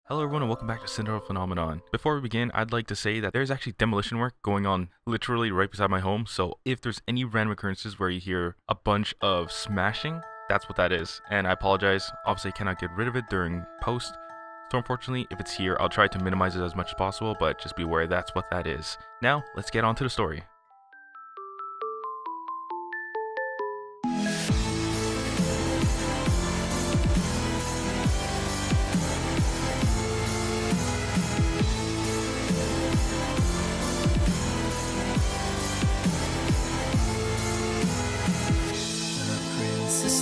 Hello everyone and welcome back to Cinderella Phenomenon. Before we begin, I'd like to say that there's actually demolition work going on literally right beside my home, so if there's any random occurrences where you hear a bunch of smashing, that's what that is. And I apologize, obviously I cannot get rid of it during post, so unfortunately if it's here, I'll try to minimize it as much as possible, but just be aware that's what that is. Now, let's get on to the story.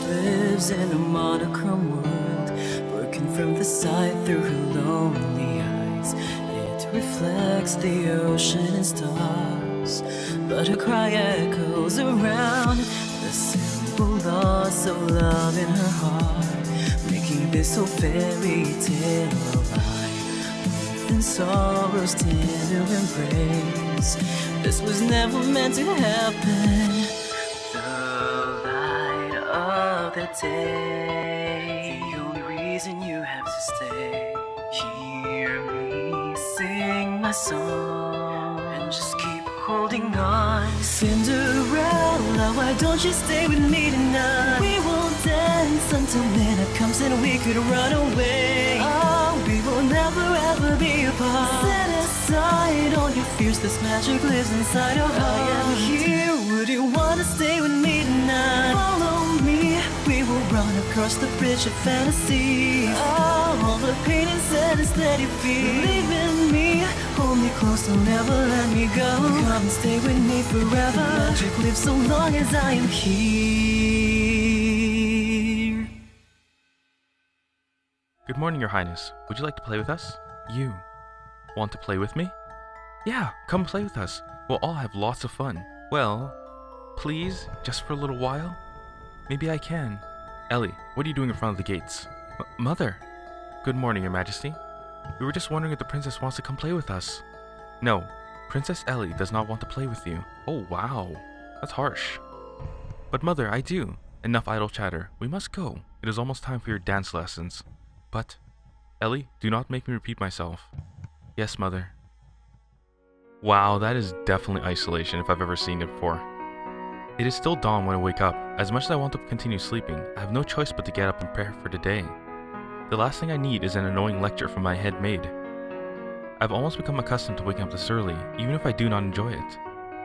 Lives in a monochrome world, working from the side through her lonely eyes. It reflects the ocean and stars, but her cry echoes around the simple loss of love in her heart, making this whole fairy tale alive. Within sorrow's tender embrace, this was never meant to happen. The day, the only reason you have to stay. Hear me sing my song and just keep holding on. Cinderella, why don't you stay with me tonight? We will dance until midnight comes and we could run away. Oh, we will never ever be apart. Set aside all your fears, this magic lives inside your heart. I am here, would you wanna stay with me tonight? Follow me, we will run across the bridge of fantasy. Oh, all the pain and sadness that you feel, believe in me, hold me close, don't never let me go. Come and stay with me forever. The magic lives so long as I am here. Good morning, Your Highness. Would you like to play with us? You want to play with me? Yeah, come play with us. We'll all have lots of fun. Well, please, just for a little while? Maybe I can. Ellie, what are you doing in front of the gates? Mother! Good morning, Your Majesty. We were just wondering if the princess wants to come play with us. No, Princess Ellie does not want to play with you. Oh wow, that's harsh. But Mother, I do. Enough idle chatter. We must go. It is almost time for your dance lessons. But, Ellie, do not make me repeat myself. Yes, Mother. Wow, that is definitely isolation if I've ever seen it before. It is still dawn when I wake up. As much as I want to continue sleeping, I have no choice but to get up and prepare for the day. The last thing I need is an annoying lecture from my head maid. I've almost become accustomed to waking up this early, even if I do not enjoy it.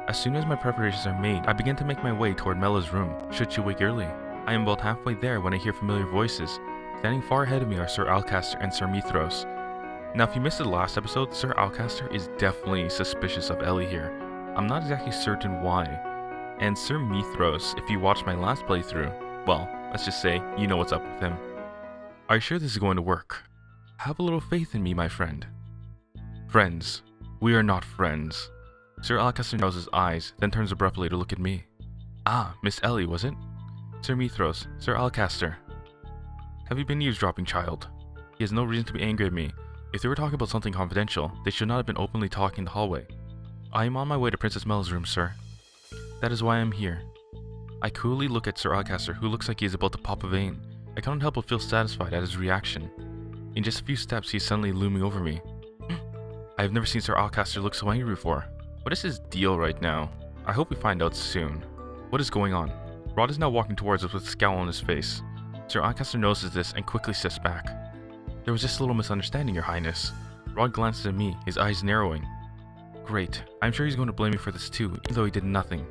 As soon as my preparations are made, I begin to make my way toward Mella's room, should she wake early. I am about halfway there when I hear familiar voices. Standing far ahead of me are Sir Alcaster and Sir Mythros. Now if you missed the last episode, Sir Alcaster is definitely suspicious of Ellie here. I'm not exactly certain why. And Sir Mythros, if you watched my last playthrough, well, let's just say you know what's up with him. Are you sure this is going to work? Have a little faith in me, my friend. Friends. We are not friends. Sir Alcaster narrows his eyes, then turns abruptly to look at me. Ah, Miss Ellie, was it? Sir Mythros, Sir Alcaster. Have you been eavesdropping, child? He has no reason to be angry at me. If they were talking about something confidential, they should not have been openly talking in the hallway. I am on my way to Princess Mella's room, sir. That is why I am here. I coolly look at Sir Alcaster, who looks like he is about to pop a vein. I cannot help but feel satisfied at his reaction. In just a few steps, he is suddenly looming over me. I have never seen Sir Alcaster look so angry before. What is his deal right now? I hope we find out soon. What is going on? Rod is now walking towards us with a scowl on his face. Sir Alcaster notices this and quickly steps back. There was just a little misunderstanding, Your Highness. Rod glances at me, his eyes narrowing. Great. I'm sure he's going to blame me for this too, even though he did nothing.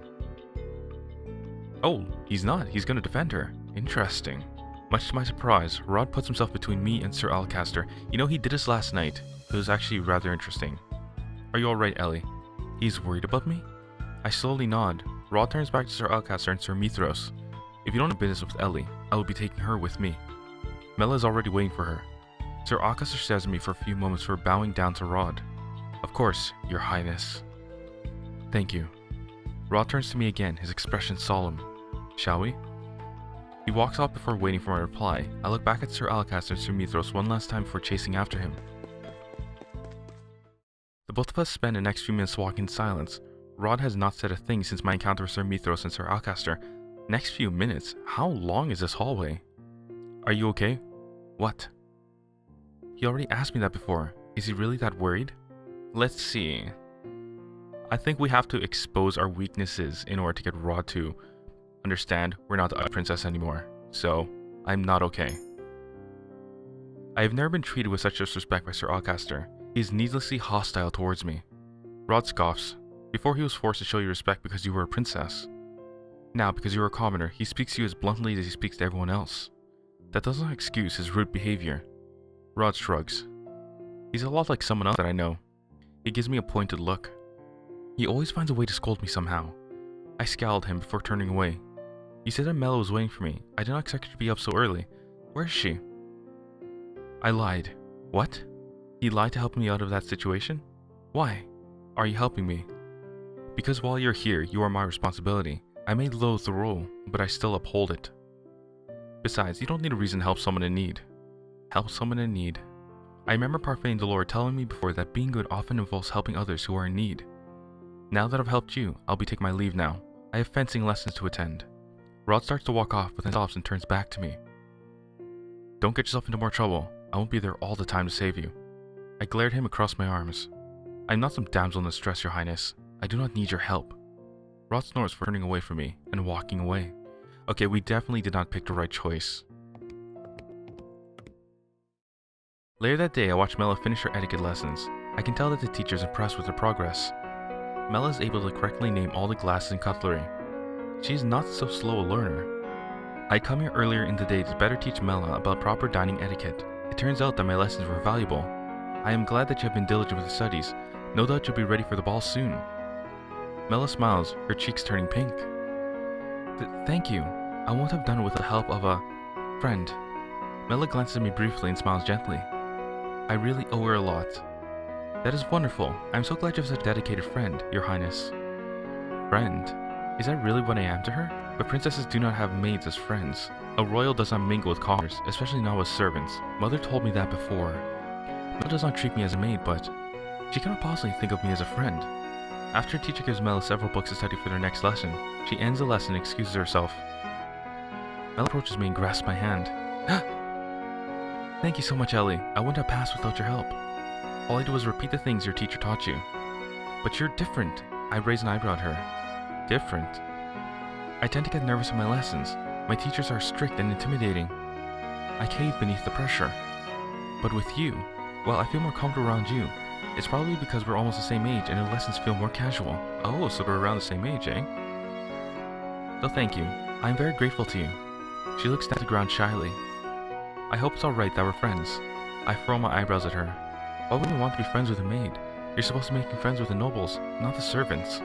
Oh, he's not. He's going to defend her. Interesting. Much to my surprise, Rod puts himself between me and Sir Alcaster. You know, he did this last night. It was actually rather interesting. Are you alright, Ellie? He's worried about me? I slowly nod. Rod turns back to Sir Alcaster and Sir Mythros. If you don't have business with Ellie, I will be taking her with me. Mella is already waiting for her. Sir Alcaster stares at me for a few moments before bowing down to Rod. Of course, Your Highness. Thank you. Rod turns to me again, his expression solemn. Shall we? He walks off before waiting for my reply. I look back at Sir Alcaster and Sir Mythros one last time before chasing after him. The both of us spend the next few minutes walking in silence. Rod has not said a thing since my encounter with Sir Mythros and Sir Alcaster. Next few minutes? How long is this hallway? Are you okay? What? He already asked me that before. Is he really that worried? Let's see. I think we have to expose our weaknesses in order to get Rod to understand we're not a princess anymore. So, I'm not okay. I have never been treated with such disrespect by Sir Alcaster. He is needlessly hostile towards me. Rod scoffs. Before he was forced to show you respect because you were a princess. Now, because you are a commoner, he speaks to you as bluntly as he speaks to everyone else. That does not excuse his rude behavior. Rod shrugs. He's a lot like someone else that I know. He gives me a pointed look. He always finds a way to scold me somehow. I scowled at him before turning away. You said that Mela was waiting for me. I did not expect her to be up so early. Where is she? I lied. What? He lied to help me out of that situation? Why? Are you helping me? Because while you're here, you are my responsibility. I may loathe the role, but I still uphold it. Besides, you don't need a reason to help someone in need. Help someone in need. I remember Parfait and Delora telling me before that being good often involves helping others who are in need. Now that I've helped you, I'll be taking my leave now. I have fencing lessons to attend. Rod starts to walk off, but then stops and turns back to me. Don't get yourself into more trouble. I won't be there all the time to save you. I glared at him across my arms. I am not some damsel in distress, your highness. I do not need your help. Rod snores for turning away from me and walking away. Okay, we definitely did not pick the right choice. Later that day, I watched Mela finish her etiquette lessons. I can tell that the teacher is impressed with her progress. Mela is able to correctly name all the glasses and cutlery. She is not so slow a learner. I come here earlier in the day to better teach Mela about proper dining etiquette. It turns out that my lessons were valuable. I am glad that you have been diligent with the studies. No doubt you'll be ready for the ball soon. Mela smiles, her cheeks turning pink. Thank you. I won't have done it with the help of a friend. Mela glances at me briefly and smiles gently. I really owe her a lot. That is wonderful. I'm so glad you have such a dedicated friend, your highness. Friend? Is that really what I am to her? But princesses do not have maids as friends. A royal does not mingle with commoners, especially not with servants. Mother told me that before. Mela does not treat me as a maid, but she cannot possibly think of me as a friend. After her teacher gives Mela several books to study for their next lesson, she ends the lesson and excuses herself. Mela approaches me and grasps my hand. Thank you so much, Elly. I wouldn't have passed without your help. All I did was repeat the things your teacher taught you. But you're different. I raised an eyebrow at her. Different? I tend to get nervous in my lessons. My teachers are strict and intimidating. I cave beneath the pressure. But with you, well, I feel more comfortable around you. It's probably because we're almost the same age and our lessons feel more casual. Oh, so we're around the same age, eh? So thank you. I am very grateful to you. She looks down to the ground shyly. I hope it's alright that we're friends. I furrow my eyebrows at her. Why would you want to be friends with a maid? You're supposed to be making friends with the nobles, not the servants.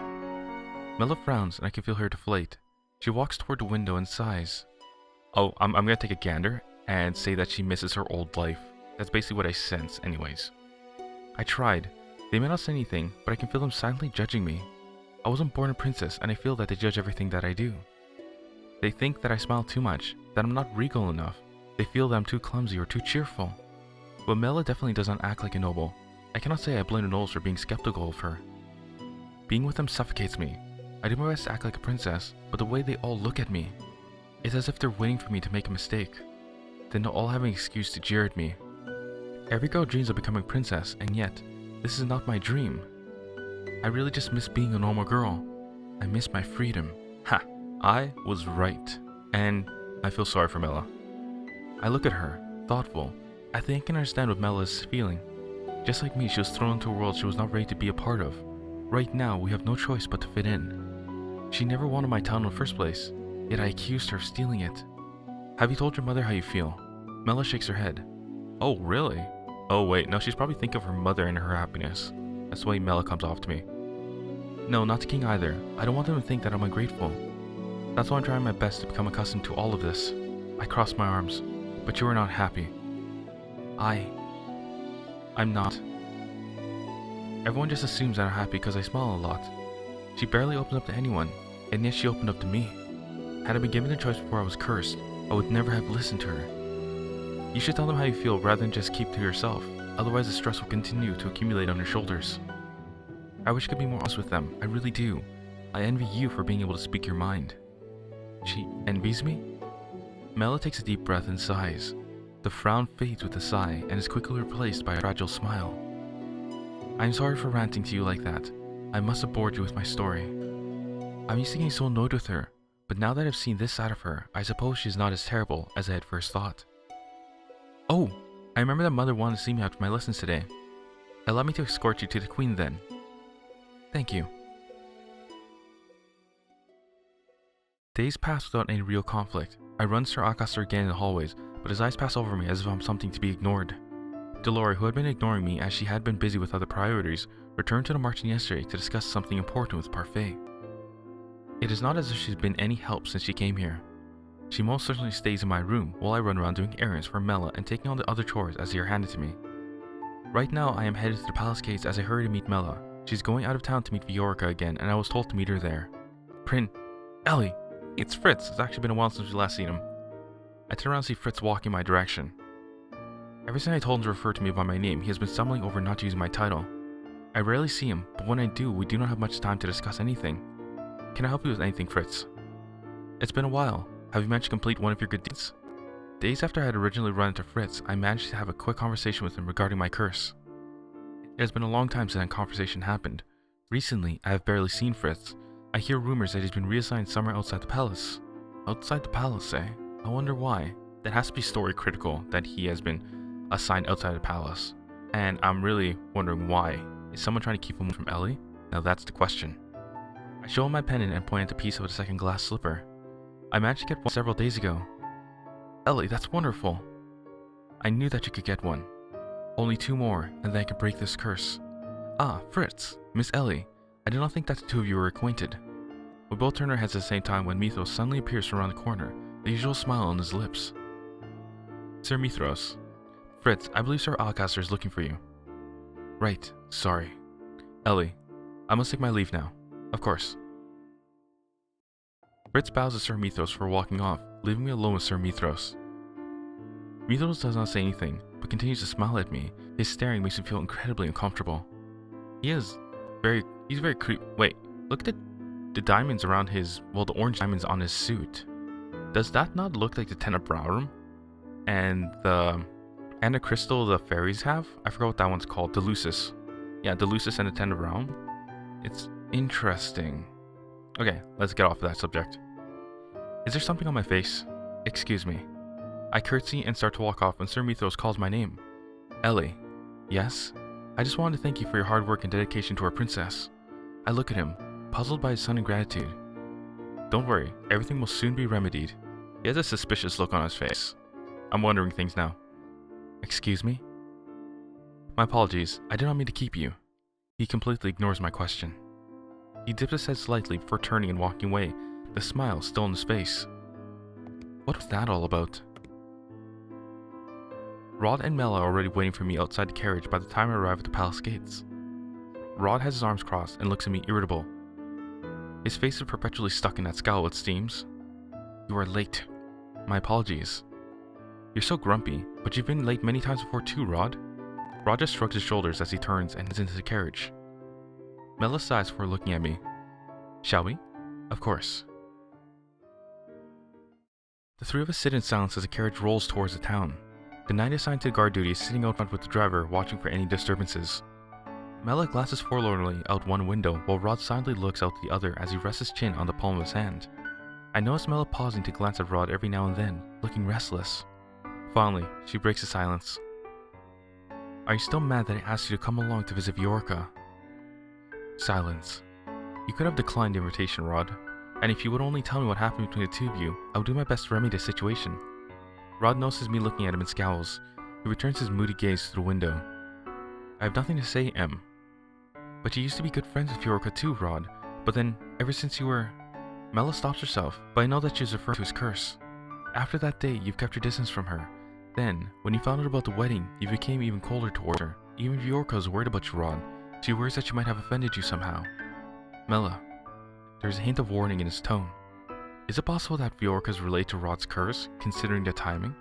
Mela frowns and I can feel her deflate. She walks toward the window and sighs. Oh, I'm gonna take a gander and say that she misses her old life. That's basically what I sense anyways. I tried. They may not say anything, but I can feel them silently judging me. I wasn't born a princess and I feel that they judge everything that I do. They think that I smile too much, that I'm not regal enough. They feel that I'm too clumsy or too cheerful. But Mela definitely does not act like a noble. I cannot say I blame the nobles for being skeptical of her. Being with them suffocates me. I do my best to act like a princess, but the way they all look at me, it's as if they're waiting for me to make a mistake. Then they'll all have an excuse to jeer at me. Every girl dreams of becoming a princess, and yet, this is not my dream. I really just miss being a normal girl. I miss my freedom. Ha! I was right. And I feel sorry for Mela. I look at her, thoughtful. I think I can understand what Mela is feeling. Just like me, she was thrown into a world she was not ready to be a part of. Right now, we have no choice but to fit in. She never wanted my town in the first place, yet I accused her of stealing it. Have you told your mother how you feel? Mela shakes her head. Oh, really? Oh wait, no, she's probably thinking of her mother and her happiness. That's the way Mela comes off to me. No, not to King either. I don't want them to think that I'm ungrateful. That's why I'm trying my best to become accustomed to all of this. I cross my arms. But you are not happy. I'm not. Everyone just assumes that I'm happy because I smile a lot. She barely opens up to anyone, and yet she opened up to me. Had I been given the choice before I was cursed, I would never have listened to her. You should tell them how you feel rather than just keep to yourself, otherwise the stress will continue to accumulate on your shoulders. I wish I could be more honest with them, I really do. I envy you for being able to speak your mind. She envies me? Mela takes a deep breath and sighs. The frown fades with a sigh and is quickly replaced by a fragile smile. I am sorry for ranting to you like that. I must have bored you with my story. I'm used to getting so annoyed with her, but now that I've seen this side of her, I suppose she's not as terrible as I had first thought. Oh, I remember that Mother wanted to see me after my lessons today. Allow me to escort you to the Queen then. Thank you. Days pass without any real conflict. I run Sir Alcaster again in the hallways, but his eyes pass over me as if I'm something to be ignored. Delora, who had been ignoring me as she had been busy with other priorities, returned to the Marchen yesterday to discuss something important with Parfait. It is not as if she's been any help since she came here. She most certainly stays in my room while I run around doing errands for Mela and taking on the other chores as they are handed to me. Right now I am headed to the palace gates as I hurry to meet Mela. She's going out of town to meet Viorica again, and I was told to meet her there. Elly, it's Fritz. It's actually been a while since we last seen him. I turn around and see Fritz walking my direction. Ever since I told him to refer to me by my name, he has been stumbling over not using my title. I rarely see him, but when I do, we do not have much time to discuss anything. Can I help you with anything, Fritz? It's been a while. Have you managed to complete one of your good deeds? Days after I had originally run into Fritz, I managed to have a quick conversation with him regarding my curse. It has been a long time since that conversation happened. Recently, I have barely seen Fritz. I hear rumors that he's been reassigned somewhere outside the palace. Outside the palace, eh? I wonder why. That has to be story critical that he has been assigned outside the palace. And I'm really wondering why. Is someone trying to keep him from Elly? Now that's the question. I show him my pendant and point at the piece of the second glass slipper. I managed to get one several days ago. Elly, that's wonderful. I knew that you could get one. Only 2 more, and then I could break this curse. Ah, Fritz, Miss Elly. I did not think that the two of you were acquainted. We both turn our heads at the same time when Mythros suddenly appears from around the corner, the usual smile on his lips. Sir Mythros. Fritz, I believe Sir Alcaster is looking for you. Right, sorry. Elly, I must take my leave now. Of course. Fritz bows to Sir Mythros for walking off, leaving me alone with Sir Mythros. Mythros does not say anything, but continues to smile at me. His staring makes me feel incredibly uncomfortable. He's very Wait, look at the diamonds around his, the orange diamonds on his suit. Does that not look like the Ten of Brown? And the crystal the fairies have? I forgot what that one's called. The Lucis. Yeah, the Lucis and the Ten of Brown. It's interesting. Okay, let's get off of that subject. Is there something on my face? Excuse me. I curtsy and start to walk off when Sir Mythros calls my name. Elly. Yes? I just wanted to thank you for your hard work and dedication to our princess. I look at him, puzzled by his sudden gratitude. Don't worry, everything will soon be remedied. He has a suspicious look on his face. I'm wondering things now. Excuse me? My apologies, I did not mean to keep you. He completely ignores my question. He dips his head slightly before turning and walking away, the smile still on his face. What was that all about? Rod and Mela are already waiting for me outside the carriage by the time I arrive at the palace gates. Rod has his arms crossed and looks at me irritable. His face is perpetually stuck in that scowl, it seems. You are late. My apologies. You're so grumpy, but you've been late many times before too, Rod. Rod just shrugs his shoulders as he turns and heads into the carriage. Mela sighs before looking at me. Shall we? Of course. The 3 of us sit in silence as the carriage rolls towards the town. The knight assigned to guard duty is sitting out front with the driver, watching for any disturbances. Mela glances forlornly out one window, while Rod silently looks out the other as he rests his chin on the palm of his hand. I notice Mela pausing to glance at Rod every now and then, looking restless. Finally, she breaks the silence. Are you still mad that I asked you to come along to visit Viorica? Silence. You could have declined the invitation, Rod, and if you would only tell me what happened between the 2 of you, I would do my best to remedy the situation. Rod notices me looking at him and scowls. He returns his moody gaze to the window. I have nothing to say, Em. But you used to be good friends with Viorica too, Rod. But then, ever since you were... Mela stops herself, but I know that she's referring to his curse. After that day, you've kept your distance from her. Then, when you found out about the wedding, you became even colder toward her. Even Viorica is worried about you, Rod. She worries that she might have offended you somehow. Mela. There's a hint of warning in his tone. Is it possible that Viorica is related to Rod's curse, considering the timing?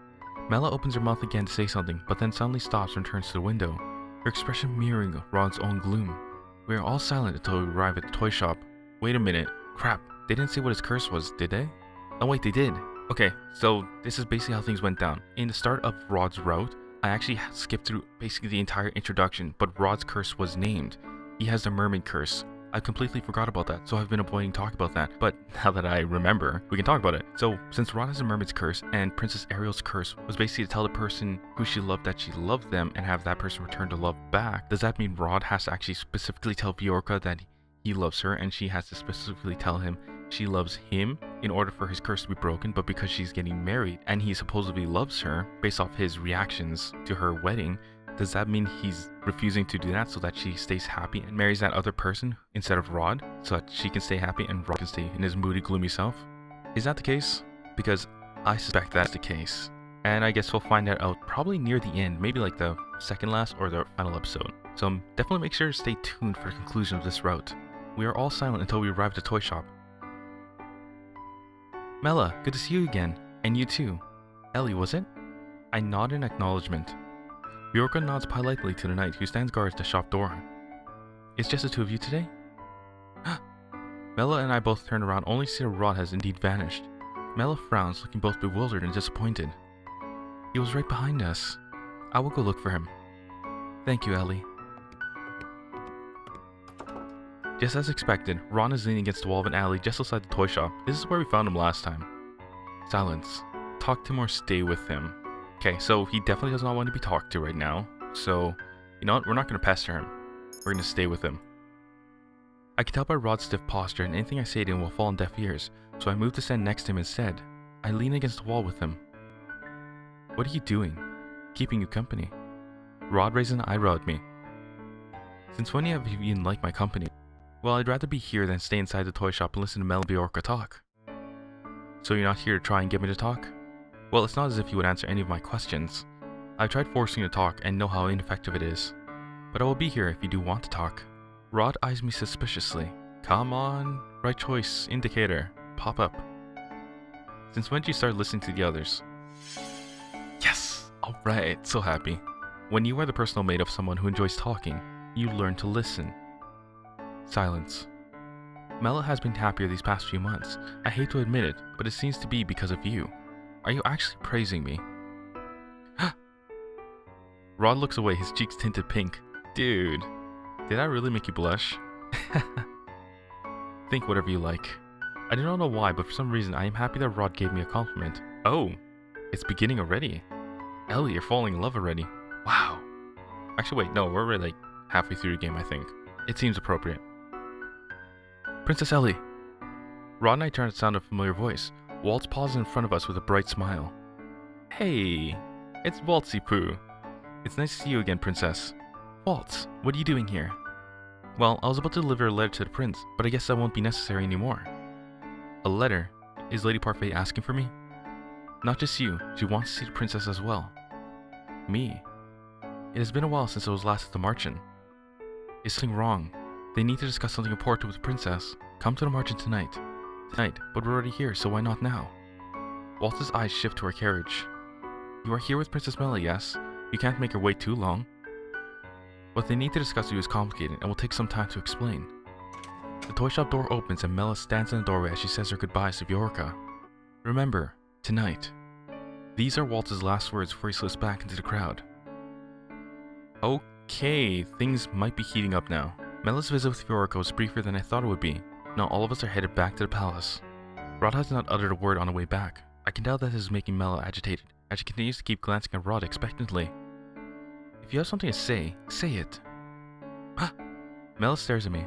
Mela opens her mouth again to say something, but then suddenly stops and turns to the window, her expression mirroring Rod's own gloom. We are all silent until we arrive at the toy shop. Wait a minute. Crap, they didn't say what his curse was, did they? Oh wait, they did. Okay, so this is basically how things went down. In the start of Rod's route, I actually skipped through basically the entire introduction, but Rod's curse was named. He has the mermaid curse. I completely forgot about that, so I've been avoiding talking about that, but now that I remember, we can talk about it. So, since Rod has a mermaid's curse, and Princess Ariel's curse was basically to tell the person who she loved that she loved them and have that person return the love back, does that mean Rod has to actually specifically tell Viorica that he loves her, and she has to specifically tell him she loves him in order for his curse to be broken? But because she's getting married, and he supposedly loves her, based off his reactions to her wedding, does that mean he's refusing to do that so that she stays happy and marries that other person instead of Rod, so that she can stay happy and Rod can stay in his moody, gloomy self? Is that the case? Because I suspect that's the case. And I guess we'll find that out probably near the end, maybe like the second last or the final episode. So definitely make sure to stay tuned for the conclusion of this route. We are all silent until we arrive at the toy shop. Mela, good to see you again. And you too. Elly, was it? I nod in acknowledgement. Viorica nods politely to the knight who stands guard at the shop door. It's just the two of you today? Mela and I both turn around only to see that Rod has indeed vanished. Mela frowns, looking both bewildered and disappointed. He was right behind us. I will go look for him. Thank you, Elly. Just as expected, Ron is leaning against the wall of an alley just outside the toy shop. This is where we found him last time. Silence. Talk to him or stay with him. Okay, so he definitely does not want to be talked to right now. So, you know what? We're not going to pester him. We're going to stay with him. I can tell by Rod's stiff posture and anything I say to him will fall on deaf ears, so I move to stand next to him instead. I lean against the wall with him. What are you doing? Keeping you company. Rod raises an eyebrow at me. Since when have you even liked my company? Well, I'd rather be here than stay inside the toy shop and listen to Mel and Viorica talk. So you're not here to try and get me to talk? Well, it's not as if you would answer any of my questions. I've tried forcing you to talk and know how ineffective it is. But I will be here if you do want to talk. Rod eyes me suspiciously. Come on, right choice, indicator, pop up. Since when did you start listening to the others? Yes! Alright, so happy. When you are the personal mate of someone who enjoys talking, you learn to listen. Silence. Mela has been happier these past few months. I hate to admit it, but it seems to be because of you. Are you actually praising me? Rod looks away, his cheeks tinted pink. Dude, did I really make you blush? Think whatever you like. I do not know why, but for some reason I am happy that Rod gave me a compliment. Oh, it's beginning already. Elly, you're falling in love already. Wow. Actually, wait, no, we're already like halfway through the game, I think. It seems appropriate. Princess Elly. Rod and I turn at the sound of a familiar voice. Waltz pauses in front of us with a bright smile. Hey, it's Waltzy Poo. It's nice to see you again, Princess. Waltz, what are you doing here? Well, I was about to deliver a letter to the prince, but I guess that won't be necessary anymore. A letter? Is Lady Parfait asking for me? Not just you, she wants to see the princess as well. Me? It has been a while since I was last at the Marchen. Is something wrong? They need to discuss something important with the princess. Come to the Marchen tonight. Tonight, but we're already here, so why not now? Waltz's eyes shift to her carriage. You are here with Princess Mela, yes? You can't make her wait too long. What they need to discuss with you is complicated and will take some time to explain. The toy shop door opens and Mela stands in the doorway as she says her goodbyes to Viorica. Remember, tonight. These are Waltz's last words before he slips back into the crowd. Okay, things might be heating up now. Mela's visit with Viorica was briefer than I thought it would be. Now all of us are headed back to the palace. Rod has not uttered a word on the way back. I can tell that this is making Mela agitated, as she continues to keep glancing at Rod expectantly. If you have something to say it. Mela stares at me.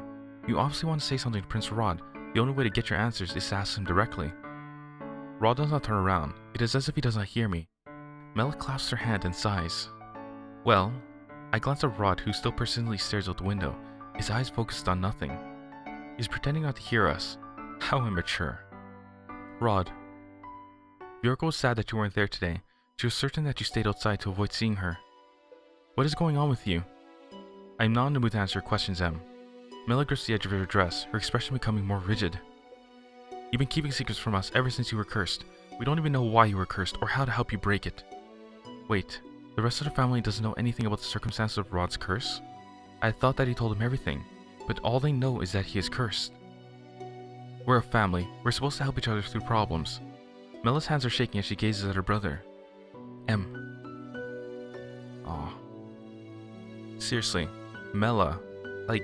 You obviously want to say something to Prince Rod. The only way to get your answers is to ask him directly. Rod does not turn around. It is as if he does not hear me. Mela clasps her hand and sighs. Well, I glance at Rod, who still persistently stares out the window, his eyes focused on nothing. He's pretending not to hear us. How immature. Rod. Viorica was sad that you weren't there today. She was certain that you stayed outside to avoid seeing her. What is going on with you? I am not in the mood to answer your questions, Em. Mela grips the edge of her dress, her expression becoming more rigid. You've been keeping secrets from us ever since you were cursed. We don't even know why you were cursed or how to help you break it. Wait, the rest of the family doesn't know anything about the circumstances of Rod's curse? I thought that he told them everything, but all they know is that he is cursed. We're a family. We're supposed to help each other through problems. Mella's hands are shaking as she gazes at her brother. Em. Aw. Seriously, Mela, like,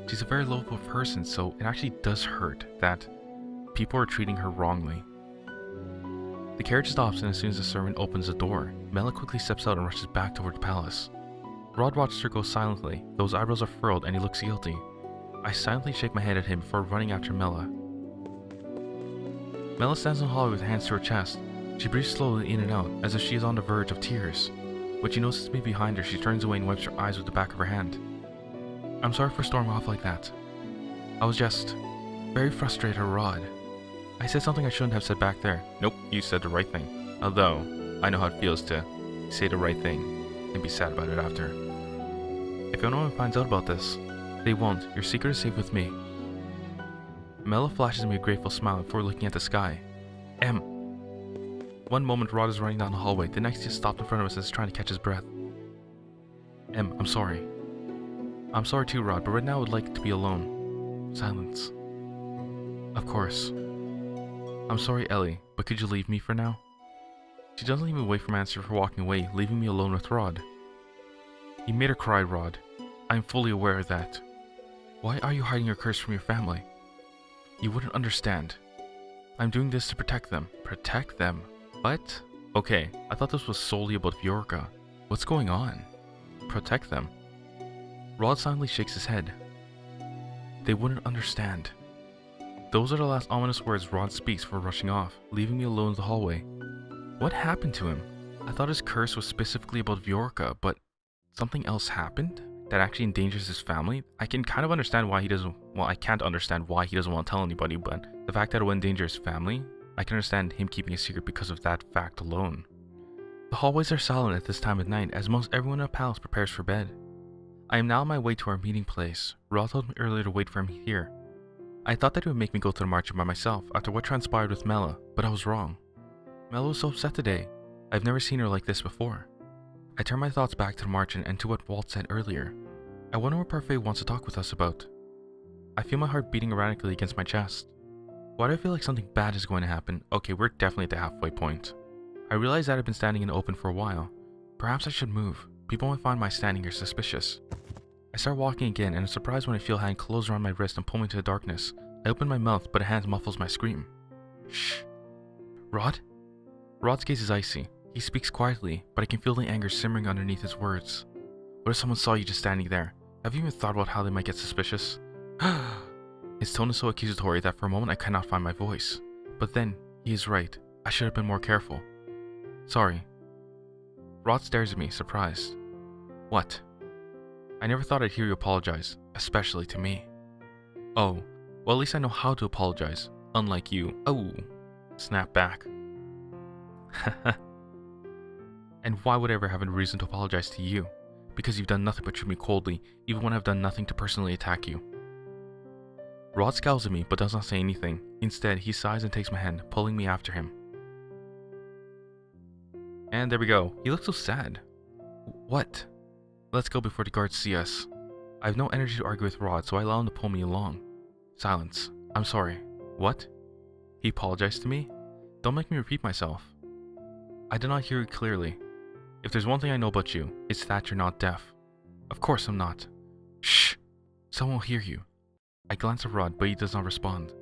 she's a very lovable person, so it actually does hurt that people are treating her wrongly. The carriage stops, and as soon as the servant opens the door, Mela quickly steps out and rushes back toward the palace. Rod watches her go silently, though his eyebrows are furrowed and he looks guilty. I silently shake my head at him before running after Mela. Mela stands in the hallway with her hands to her chest. She breathes slowly in and out, as if she is on the verge of tears. When she notices me behind her, she turns away and wipes her eyes with the back of her hand. I'm sorry for storming off like that. I was just very frustrated at Rod. I said something I shouldn't have said back there. Nope, you said the right thing. Although, I know how it feels to say the right thing and be sad about it after. If anyone finds out about this, they won't. Your secret is safe with me. Mela flashes me a grateful smile before looking at the sky. Em. One moment Rod is running down the hallway, the next he is stopped in front of us and is trying to catch his breath. Em, I'm sorry. I'm sorry too, Rod, but right now I would like to be alone. Silence. Of course. I'm sorry, Ellie, but could you leave me for now? She doesn't even wait for my answer for walking away, leaving me alone with Rod. You made her cry, Rod. I am fully aware of that. Why are you hiding your curse from your family? You wouldn't understand. I'm doing this to protect them. Protect them? What? Okay, I thought this was solely about Viorica. What's going on? Protect them? Rod silently shakes his head. They wouldn't understand. Those are the last ominous words Rod speaks before rushing off, leaving me alone in the hallway. What happened to him? I thought his curse was specifically about Viorica, but something else happened that actually endangers his family? I can kind of understand why he doesn't, well, I can't understand why he doesn't want to tell anybody, but the fact that it will endanger his family, I can understand him keeping a secret because of that fact alone. The hallways are silent at this time of night, as most everyone in the palace prepares for bed. I am now on my way to our meeting place. Rod told me earlier to wait for him here. I thought that it would make me go to the Marchen by myself after what transpired with Mela, but I was wrong. Mela was so upset today. I've never seen her like this before. I turn my thoughts back to the Marchen and to what Waltz said earlier. I wonder what Parfait wants to talk with us about. I feel my heart beating erratically against my chest. Why do I feel like something bad is going to happen? Okay, we're definitely at the halfway point. I realize that I've been standing in the open for a while. Perhaps I should move. People might find my standing here suspicious. I start walking again and am surprised when I feel a hand close around my wrist and pull me into the darkness. I open my mouth, but a hand muffles my scream. Shh. Rod? Rod's gaze is icy. He speaks quietly, but I can feel the anger simmering underneath his words. What if someone saw you just standing there? Have you even thought about how they might get suspicious? His tone is so accusatory that for a moment I cannot find my voice. But then, he is right. I should have been more careful. Sorry. Rod stares at me, surprised. What? I never thought I'd hear you apologize, especially to me. Oh, well, at least I know how to apologize, unlike you. Oh, snap back. And why would I ever have a reason to apologize to you? Because you've done nothing but treat me coldly, even when I've done nothing to personally attack you. Rod scowls at me, but does not say anything. Instead, he sighs and takes my hand, pulling me after him. And there we go. He looks so sad. What? Let's go before the guards see us. I have no energy to argue with Rod, so I allow him to pull me along. Silence. I'm sorry. What? He apologized to me? Don't make me repeat myself. I did not hear you clearly. If there's one thing I know about you, it's that you're not deaf. Of course I'm not. Shh! Someone will hear you. I glance at Rod, but he does not respond.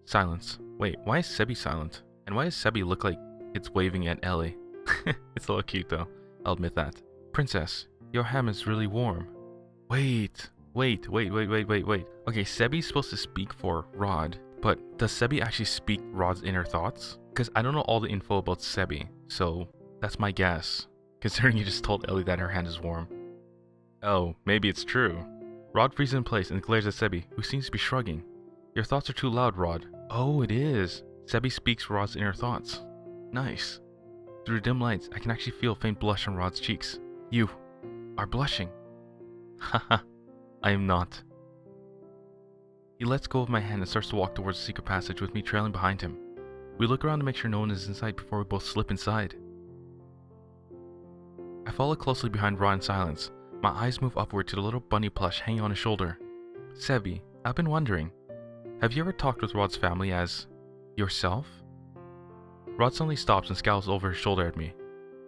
Silence. Wait, why is Sebi silent? And why does Sebi look like it's waving at Ellie? It's a little cute though, I'll admit that. Princess, your ham is really warm. Wait. Okay, Sebi's supposed to speak for Rod, but does Sebi actually speak Rod's inner thoughts? Because I don't know all the info about Sebi, so that's my guess, considering you just told Ellie that her hand is warm. Oh, maybe it's true. Rod freezes in place and glares at Sebi, who seems to be shrugging. Your thoughts are too loud, Rod. Oh, it is. Sebi speaks Rod's inner thoughts. Nice. Through the dim lights, I can actually feel a faint blush on Rod's cheeks. You are blushing. Haha, I am not. He lets go of my hand and starts to walk towards the secret passage with me trailing behind him. We look around to make sure no one is inside before we both slip inside. I follow closely behind Rod in silence. My eyes move upward to the little bunny plush hanging on his shoulder. Sebi, I've been wondering, have you ever talked with Rod's family as yourself? Rod suddenly stops and scowls over his shoulder at me.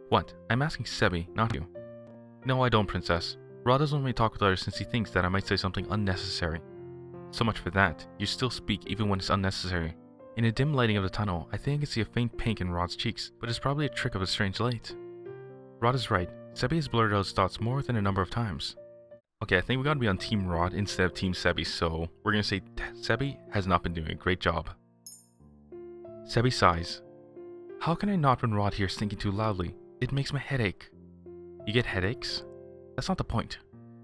What? I'm asking Sebi, not you. No, I don't, Princess. Rod doesn't want me to talk with others since he thinks that I might say something unnecessary. So much for that. You still speak even when it's unnecessary. In a dim lighting of the tunnel, I think I can see a faint pink in Rod's cheeks, but it's probably a trick of the strange light. Rod is right. Sebi has blurred out his thoughts more than a number of times. Okay, I think we gotta be on Team Rod instead of Team Sebi, so we're gonna say Sebi has not been doing a great job. Sebi sighs. How can I not when Rod hears thinking too loudly? It makes my head ache. You get headaches? That's not the point.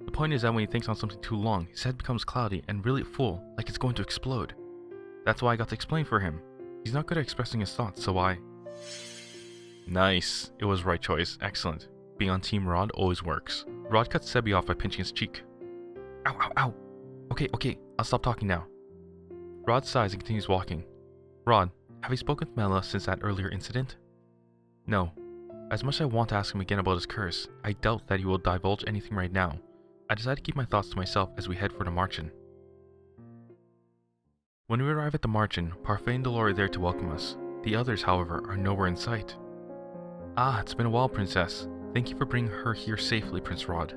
The point is that when he thinks on something too long, his head becomes cloudy and really full, like it's going to explode. That's why I got to explain for him. He's not good at expressing his thoughts, so I... Nice. It was right choice. Excellent. Being on Team Rod always works. Rod cuts Sebi off by pinching his cheek. Ow, ow, ow. Okay, I'll stop talking now. Rod sighs and continues walking. Rod, have you spoken with Mela since that earlier incident? No. As much as I want to ask him again about his curse, I doubt that he will divulge anything right now. I decide to keep my thoughts to myself as we head for the Marchen. When we arrive at the Marchen, Parfait and Delora are there to welcome us. The others, however, are nowhere in sight. Ah, it's been a while, Princess. Thank you for bringing her here safely, Prince Rod.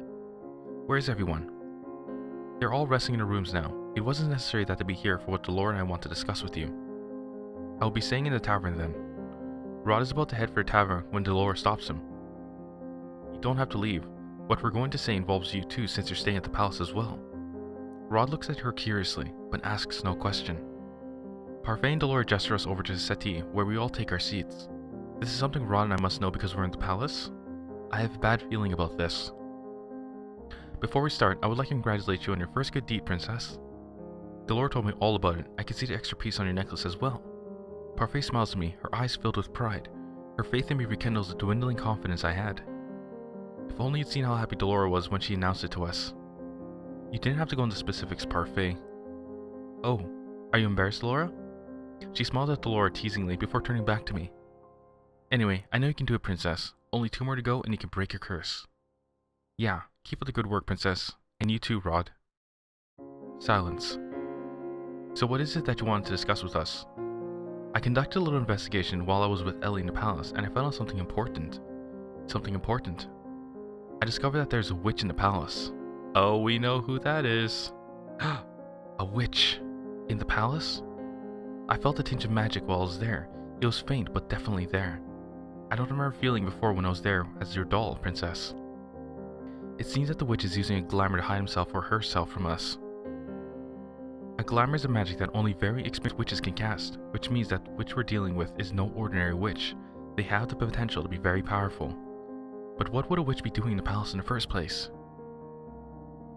Where is everyone? They're all resting in their rooms now. It wasn't necessary that they be here for what Delora and I want to discuss with you. I will be staying in the tavern then. Rod is about to head for a tavern when Delora stops him. You don't have to leave. What we're going to say involves you too since you're staying at the palace as well. Rod looks at her curiously, but asks no question. Parfait and Delora gesture us over to the settee, where we all take our seats. This is something Rod and I must know because we're in the palace? I have a bad feeling about this. Before we start, I would like to congratulate you on your first good deed, Princess. Delora told me all about it. I can see the extra piece on your necklace as well. Parfait smiles at me, her eyes filled with pride. Her faith in me rekindles the dwindling confidence I had. If only you'd seen how happy Delora was when she announced it to us. You didn't have to go into specifics, Parfait. Oh, are you embarrassed, Delora? She smiled at Delora teasingly before turning back to me. Anyway, I know you can do it, Princess. Only 2 more to go and you can break your curse. Yeah, keep up the good work, Princess. And you too, Rod. Silence. So what is it that you wanted to discuss with us? I conducted a little investigation while I was with Elly in the palace, and I found out something important. Something important. I discovered that there's a witch in the palace. Oh, we know who that is. A witch? In the palace? I felt a tinge of magic while I was there. It was faint, but definitely there. I don't remember feeling before when I was there as your doll, Princess. It seems that the witch is using a glamour to hide himself or herself from us. A glamour is a magic that only very experienced witches can cast, which means that the witch we're dealing with is no ordinary witch. They have the potential to be very powerful. But what would a witch be doing in the palace in the first place?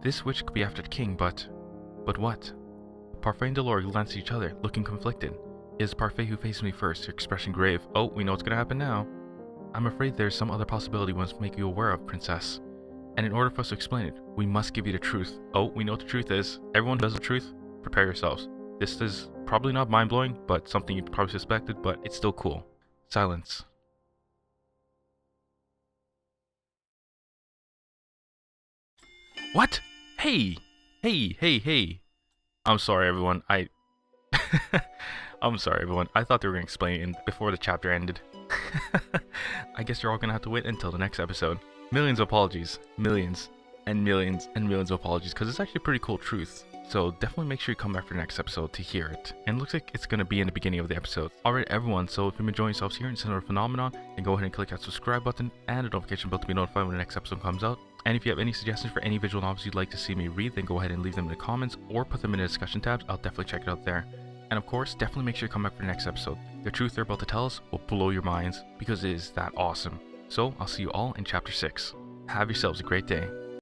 This witch could be after the king, but what? Parfait and Delora glance at each other, looking conflicted. It is Parfait who faces me first, her expression grave. Oh, we know what's gonna happen now. I'm afraid there's some other possibility we must make you aware of, Princess. And in order for us to explain it, we must give you the truth. Oh, we know what the truth is. Everyone does the truth. Prepare yourselves. This is probably not mind-blowing, but something you probably suspected, but it's still cool. Silence. What? Hey! I'm sorry, everyone. I'm sorry, everyone. I thought they were going to explain it before the chapter ended. I guess you're all going to have to wait until the next episode. Millions of apologies. Millions and millions and millions of apologies, because it's actually a pretty cool truth. So definitely make sure you come back for the next episode to hear it. And it looks like it's going to be in the beginning of the episode. Alright, everyone, so if you've been enjoying yourselves here in Cinderella Phenomenon, then go ahead and click that subscribe button and the notification bell to be notified when the next episode comes out. And if you have any suggestions for any visual novels you'd like to see me read, then go ahead and leave them in the comments or put them in the discussion tabs. I'll definitely check it out there. And of course, definitely make sure you come back for the next episode. The truth they're about to tell us will blow your minds because it is that awesome. So I'll see you all in chapter 6. Have yourselves a great day.